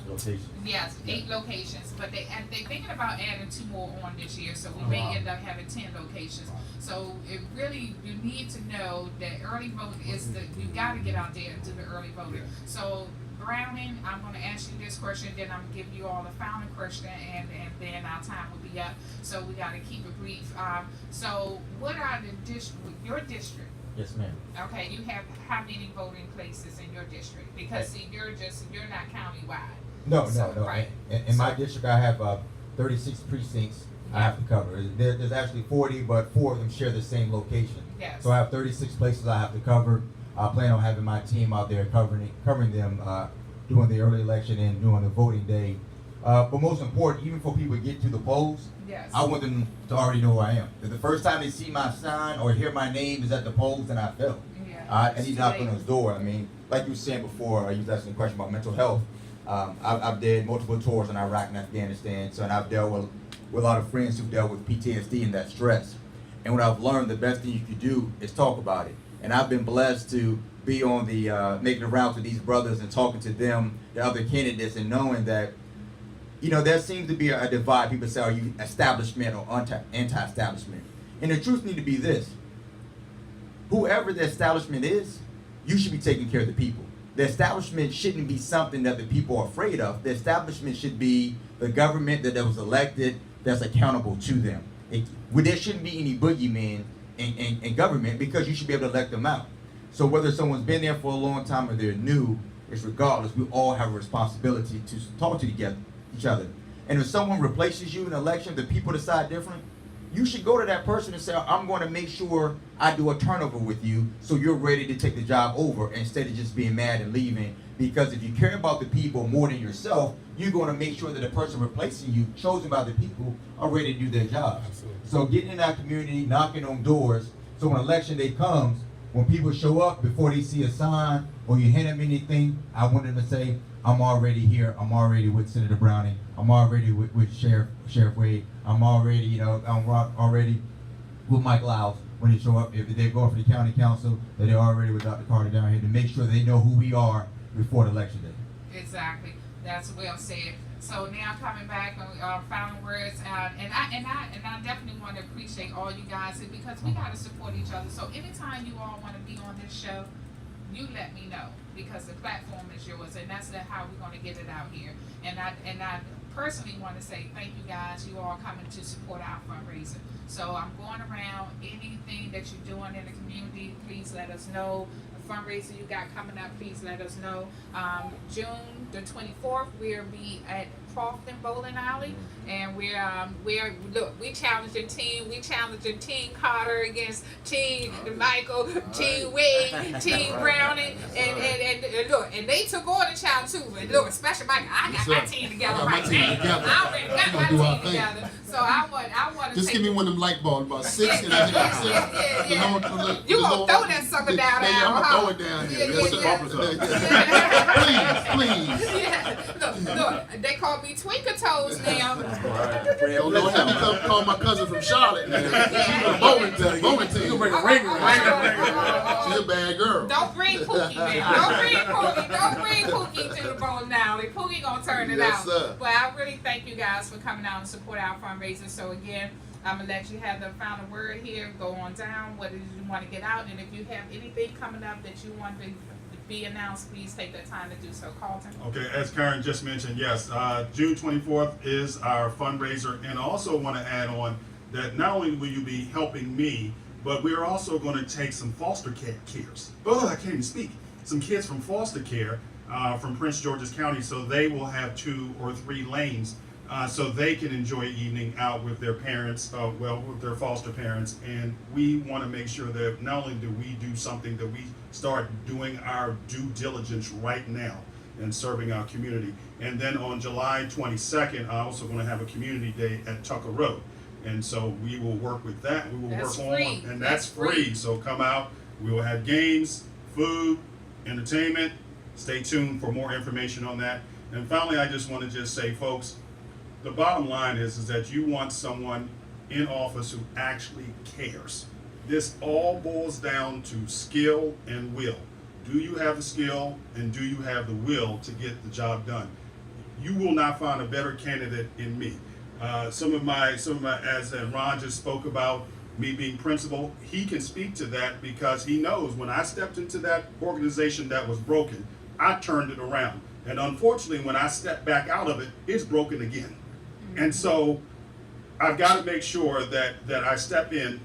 Speaker 3: Location.
Speaker 1: yes, 8 locations. But they're thinking about adding 2 more on this year, so we may end up having 10 locations. So it really, you need to know that early vote is you got to get out there and do the early voting. So Browning, I'm going to ask you this question, then I'm going to give you all the final question, and then our time will be up. So we got to keep it brief. So what are your district?
Speaker 3: Yes, ma'am.
Speaker 1: Okay, you have how many voting places in your district? Because see, you're not countywide.
Speaker 3: No.
Speaker 1: Right.
Speaker 3: In my district, I have 36 precincts I have to cover. There's actually 40, but 4 of them share the same location.
Speaker 1: Yes.
Speaker 3: So I have 36 places I have to cover. I plan on having my team out there covering them during the early election and during the voting day. But most important, even for people to get to the polls,
Speaker 1: Yes.
Speaker 3: I want them to already know who I am. If the first time they see my sign or hear my name is at the polls, then I failed.
Speaker 1: Yeah.
Speaker 3: I need to knock on those door. I mean, like you were saying before, you was asking a question about mental health. I've did multiple tours in Iraq and Afghanistan, so and I've dealt with a lot of friends who've dealt with PTSD and that stress. And what I've learned, the best thing you can do is talk about it. And I've been blessed to be on the making the rounds with these brothers and talking to them, the other candidates, and knowing that, there seems to be a divide. People say, are you establishment or anti-establishment? And the truth need to be this. Whoever the establishment is, you should be taking care of the people. The establishment shouldn't be something that the people are afraid of. The establishment should be the government that was elected that's accountable to them. There shouldn't be any boogeymen in government because you should be able to elect them out. So whether someone's been there for a long time or they're new, it's regardless, we all have a responsibility to talk to each other. And if someone replaces you in an election, the people decide different, you should go to that person and say, I'm going to make sure I do a turnover with you so you're ready to take the job over instead of just being mad and leaving. Because if you care about the people more than yourself, you're going to make sure that the person replacing you, chosen by the people, are ready to do their job.
Speaker 2: Absolutely.
Speaker 3: So getting in that community, knocking on doors, so when election day comes, when people show up, before they see a sign or you hand them anything, I want them to say, I'm already here. I'm already with Senator Browning. I'm already with Sheriff Wade. I'm already, I'm already with Mike Lyles when they show up. If they're going for the county council, that they're already with Dr. Carter down here to make sure they know who we are before the election day.
Speaker 1: Exactly. That's well said. So now coming back, final words, and I definitely want to appreciate all you guys because we got to support each other. So anytime you all want to be on this show, you let me know because the platform is yours, and that's how we're going to get it out here. And I personally want to say thank you guys. You all coming to support our fundraiser. So I'm going around. Anything that you're doing in the community, please let us know. The fundraiser you got coming up, please let us know. June the 24th, we'll be at Crofton Bowling Alley, and we challenging Team Carter against Team Michael, Team Wade, Team Browning, and they took on the challenge too. And look, especially Michael, I got my team together right now. I already got my team together. So I want to
Speaker 4: just give me one of them light bulbs, about 6, and I hit 6.
Speaker 1: Yeah. You gonna throw that sucker down there?
Speaker 4: Yeah, I'm gonna throw it down here. Please.
Speaker 1: Yeah. Look, they call me Twinkle Toes now.
Speaker 4: Don't have me come call my cousin from Charlotte. She's a bowling team.
Speaker 2: You bring a ringer.
Speaker 4: She's a bad girl.
Speaker 1: Don't bring Pookie now. Don't bring Pookie to the bowling alley. Pookie gonna turn it out.
Speaker 4: Sir.
Speaker 1: But I really thank you guys for coming out and support our fundraiser. So again, I'm gonna let you have the final word here. Go on down. What did you want to get out? And if you have anything coming up that you want to be announced, please take that time to do so. Carlton.
Speaker 5: Okay, as Karen just mentioned, yes, June 24th is our fundraiser, and I also want to add on that not only will you be helping me, but we're also going to take some foster kids. Oh, I can't even speak. Some kids from foster care from Prince George's County, so they will have 2 or 3 lanes, so they can enjoy evening out with their parents, with their foster parents. And we want to make sure that not only do we do something, that we start doing our due diligence right now and serving our community. And then on July 22nd, I'm also going to have a community day at Tucker Road. And so we will work with that. We will
Speaker 1: That's
Speaker 5: work
Speaker 1: free.
Speaker 5: on, and that's free. So come out. We will have games, food, entertainment. Stay tuned for more information on that. And finally, I just want to just say, folks, the bottom line is that you want someone in office who actually cares. This all boils down to skill and will. Do you have the skill and do you have the will to get the job done? You will not find a better candidate in me. Some of my, as Ron just spoke about me being principal, he can speak to that because he knows when I stepped into that organization that was broken, I turned it around. And unfortunately, when I step back out of it, it's broken again. And so I've got to make sure that I step in,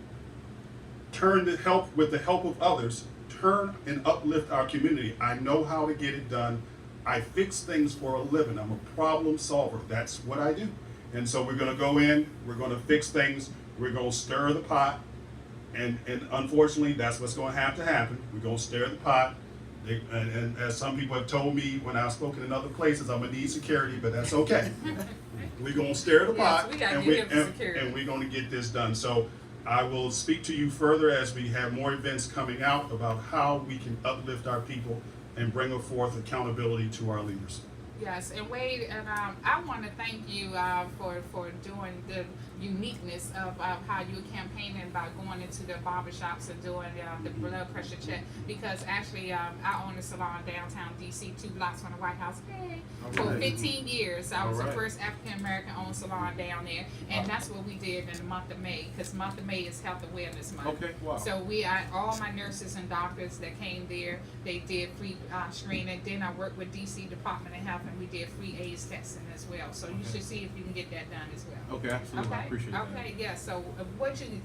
Speaker 5: turn the help with the help of others, turn and uplift our community. I know how to get it done. I fix things for a living. I'm a problem solver. That's what I do. And so we're going to go in, we're going to fix things, we're going to stir the pot. And unfortunately, that's what's going to happen. We're going to stir the pot. And as some people have told me when I've spoken in other places, I'm going to need security, but that's okay. We're going to stir the pot, and we're going to get this done. So I will speak to you further as we have more events coming out about how we can uplift our people and bring forth accountability to our leaders.
Speaker 1: Yes, and Wade, and I want to thank you for doing the uniqueness of how you're campaigning about going into the barbershops and doing the blood pressure check, because actually I own a salon downtown DC, 2 blocks from the White House. Hey, for 15 years. I was the first African American owned salon down there, and that's what we did in the month of May, because the month of May is Health Awareness Month.
Speaker 2: Okay, wow.
Speaker 1: So all my nurses and doctors that came there, they did free screening. Then I worked with DC Department of Health, and we did free AIDS testing as well. So you should see if you can get that done as well.
Speaker 2: Okay, absolutely. I appreciate that.
Speaker 1: Okay, yeah. So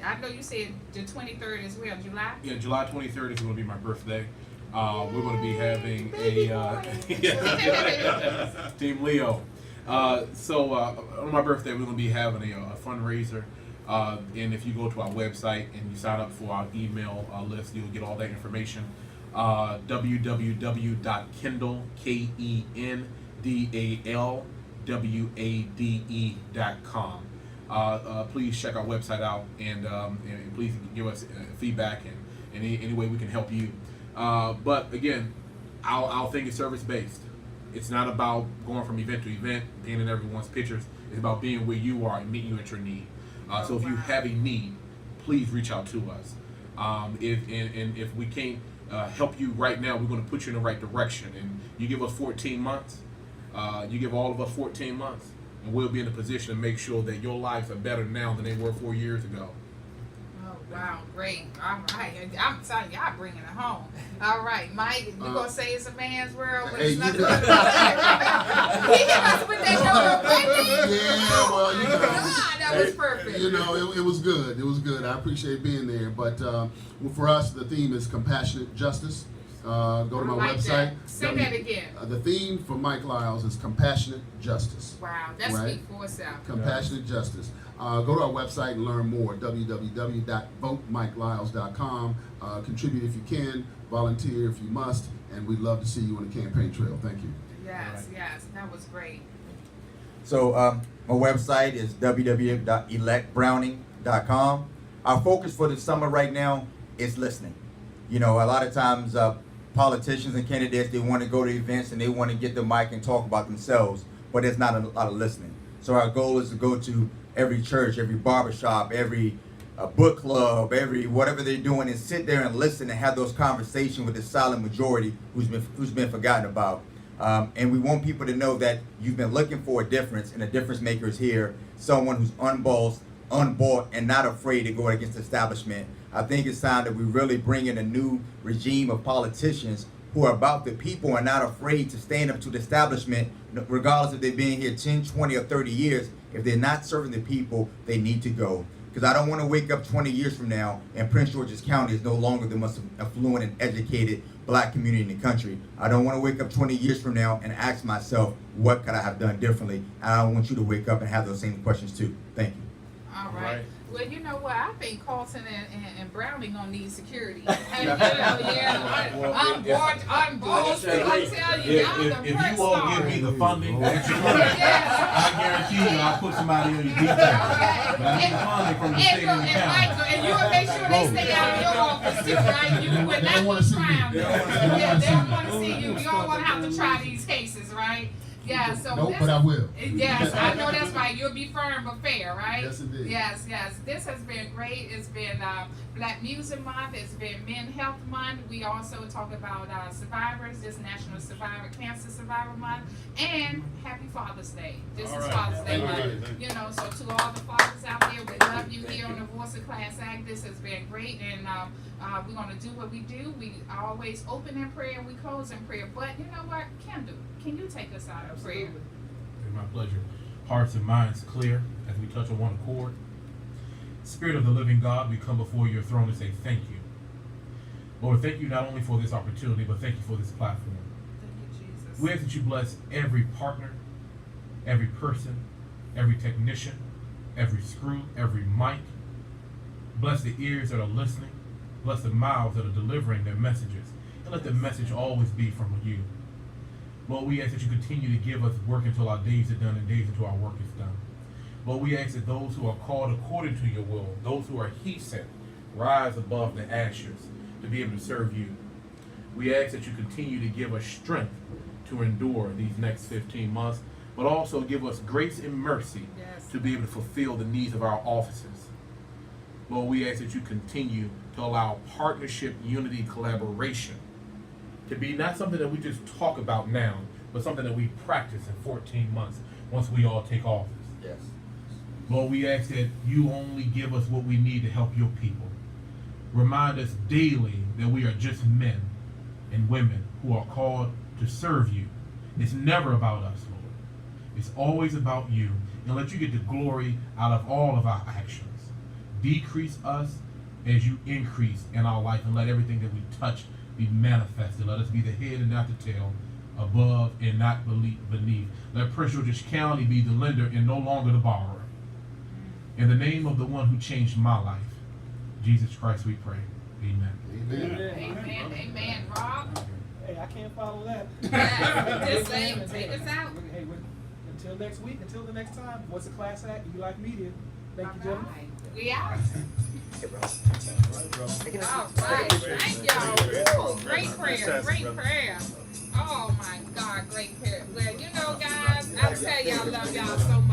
Speaker 1: I know you said the 23rd as well, July?
Speaker 2: Yeah, July 23rd is going to be my birthday. We're going to be having a Team Leo. So on my birthday, we're going to be having a fundraiser. And if you go to our website and you sign up for our email list, you'll get all that information. www.kendallwade.com. Please check our website out and please give us feedback and any way we can help you. But again, our thing is service based. It's not about going from event to event, being in everyone's pictures. It's about being where you are and meeting you at your need. So if you have a need, please reach out to us. If we can't help you right now, we're going to put you in the right direction. And you give us 14 months, You give all of us 14 months, and we'll be in a position to make sure that your lives are better now than they were 4 years ago.
Speaker 1: Oh, wow, great. All right. I'm telling you, y'all bringing it home. All right, Mike, you going to say it's a man's world, but
Speaker 4: Hey,
Speaker 1: it's
Speaker 4: you
Speaker 1: nothing.
Speaker 4: know-
Speaker 1: He hit us with that note already.
Speaker 4: Yeah, well, you know.
Speaker 1: God, that was perfect.
Speaker 4: You know, it was good. It was good. I appreciate being there. But well, for us, the theme is compassionate justice. Go to my
Speaker 1: I like
Speaker 4: website.
Speaker 1: that. Say that again.
Speaker 4: The theme for Mike Lyles is compassionate justice.
Speaker 1: Wow, that
Speaker 4: Right.
Speaker 1: speaks for itself.
Speaker 4: Compassionate justice. Go to our website and learn more. www.votemikelyles.com. Contribute if you can. Volunteer if you must. And we'd love to see you on the campaign trail. Thank you.
Speaker 1: Yes, yes, that was great.
Speaker 3: So my website is www.electbrowning.com. Our focus for the summer right now is listening. You know, a lot of times politicians and candidates, they want to go to events and they want to get the mic and talk about themselves, but there's not a lot of listening. So our goal is to go to every church, every barbershop, every book club, every whatever they're doing, and sit there and listen and have those conversations with the silent majority who's been forgotten about. And we want people to know that you've been looking for a difference, and a difference maker is here. Someone who's unbossed, unbought, and not afraid to go against the establishment. I think it's time that we really bring in a new regime of politicians who are about the people and not afraid to stand up to the establishment, regardless if they've been here 10, 20, or 30 years. If they're not serving the people, they need to go. Because I don't want to wake up 20 years from now and Prince George's County is no longer the most affluent and educated black community in the country. I don't want to wake up 20 years from now and ask myself, what could I have done differently? And I want you to wake up and have those same questions too. Thank you.
Speaker 1: All right.
Speaker 2: Right.
Speaker 1: Well, you know what? I think Carlton and Browning gonna need security.
Speaker 2: Well,
Speaker 1: I'm bored. I'm bold. I tell you,
Speaker 2: If
Speaker 1: I'm the
Speaker 2: you
Speaker 1: first
Speaker 2: won't
Speaker 1: star.
Speaker 2: give me the funding that you want,
Speaker 1: Yes.
Speaker 2: I guarantee you I'll put somebody on your detail. But I need the funding from the state and the
Speaker 1: And
Speaker 2: county.
Speaker 1: Michael, and you'll make sure they stay out of your office too, right? You will
Speaker 4: They
Speaker 1: not
Speaker 4: don't wanna
Speaker 1: be
Speaker 4: see you.
Speaker 1: frowned.
Speaker 4: They don't wanna see you.
Speaker 1: Yeah, they don't want to see you. You don't want to have to try these cases, right? Yeah. So
Speaker 4: Nope,
Speaker 1: this,
Speaker 4: but I will.
Speaker 1: Yes, I know that's right. You'll be firm but fair, right?
Speaker 4: Yes, indeed.
Speaker 1: Yes, yes. This has been great. It's been Black Music Month. It's been Men Health Month. We also talk about survivors. This National Cancer Survivor Month, and Happy Father's Day. This
Speaker 5: All
Speaker 1: is
Speaker 5: right.
Speaker 1: Father's Day
Speaker 5: Thank
Speaker 1: month.
Speaker 5: you.
Speaker 1: You know, so to all the fathers out there, we love you here on the Voice of Class Act. This has been great, and we're gonna do what we do. We always open in prayer and we close in prayer. But you know what, Kendall, can you take us out in prayer?
Speaker 2: It's my pleasure. Hearts and minds clear as we touch on one accord. Spirit of the living God, we come before your throne to say thank you. Lord, thank you not only for this opportunity, but thank you for this platform.
Speaker 1: Thank you, Jesus.
Speaker 2: We ask that you bless every partner, every person, every technician, every screw, every mic. Bless the ears that are listening. Bless the mouths that are delivering their messages. And let the message always be from you. Lord, we ask that you continue to give us work until our days are done and days until our work is done. Lord, we ask that those who are called according to your will, those who are he sent, rise above the ashes to be able to serve you. We ask that you continue to give us strength to endure these next 15 months, but also give us grace and mercy
Speaker 1: Yes.
Speaker 2: to be able to fulfill the needs of our offices. Lord, we ask that you continue to allow partnership, unity, collaboration to be not something that we just talk about now, but something that we practice in 14 months once we all take office.
Speaker 3: Yes.
Speaker 2: Lord, we ask that you only give us what we need to help your people. Remind us daily that we are just men and women who are called to serve you. It's never about us, Lord. It's always about you, and let you get the glory out of all of our actions. Decrease us as you increase in our life, and let everything that we touch be manifested. Let us be the head and not the tail, above and not beneath. Let Prince George's County be the lender and no longer the borrower. In the name of the one who changed my life, Jesus Christ, we pray. Amen.
Speaker 4: Amen.
Speaker 1: Amen. Amen. Rob.
Speaker 6: Hey, I can't follow that.
Speaker 1: Yeah, just saying, take us out.
Speaker 6: Hey, until next week, until the next time, what's a class act? You like media. Thank you, gentlemen.
Speaker 1: All right. We out. All right. Thank y'all. Woo, great prayer. Great prayer. Oh my God, great prayer. Well, you know, guys, I tell y'all, I love y'all so much.